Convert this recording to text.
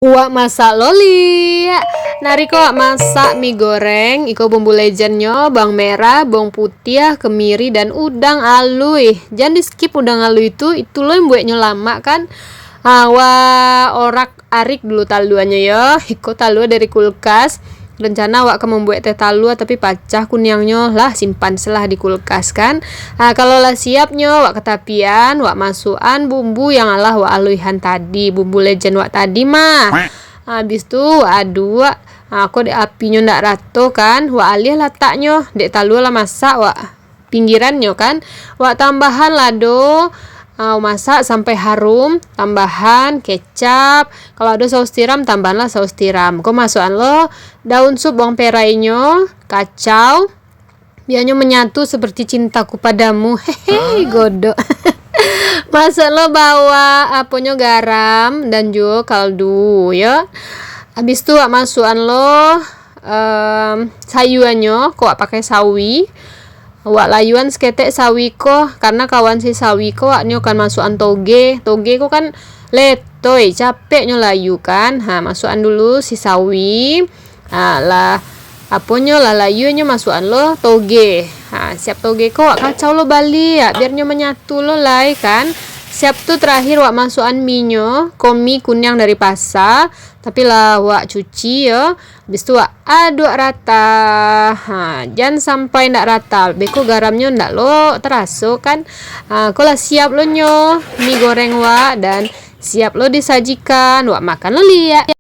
Wak masak loli. Nariko wak masak mie goreng. Iko bumbu legendnya bawang merah, bawang putih, kemiri dan udang alui. Jangan di skip udang alui itu lo yang buatnya lama kan. Wak orak arik dulu taluannya ya. Iko talua dari kulkas. Rencana wak akan membuat teh talua tapi pacah kunyangnya lah, simpan selah di kulkas kan. Kalau lah siapnya wak ketapian, wak masukan bumbu yang alah wak aluihan tadi, bumbu legend wak tadi mah. Habis tu wak aduk wak. Aku dek apinya ndak rato kan, wak alih letaknya dek talua lah masak wak pinggirannya kan. Wak tambahan lado. Masak sampai harum, tambahan kecap. Kalau ada saus tiram, tambahlah saus tiram. Kau masukkan lo daun sup bawang perainya, kacau. Biarnya menyatu seperti cintaku padamu. Hehe, godok. Masuk lo bawa apanya garam dan juga kaldu ya. Habis tu masukkan lo sayurannya, kok pakai sawi. Wak layuan seketek sawi ko karena kawan si sawi ko wak nyo kan masukan toge ko kan letoy capeknya layu kan. Masukan dulu si sawi. Lah aponyo lah layunya masukan lo toge. Siap toge ko wak kacau lo balik ya biar nyo menyatu lo lai kan. Siap tu terakhir wak masukan minyo, mie kunyang dari pasar tapi lah wak cuci ya. Habis tu wak aduk rata. Jangan sampai ndak rata. Beko garamnya ndak lo terasa kan. Kau lah siap lo nyo mie goreng wak dan siap lo disajikan. Wak makan lo liat.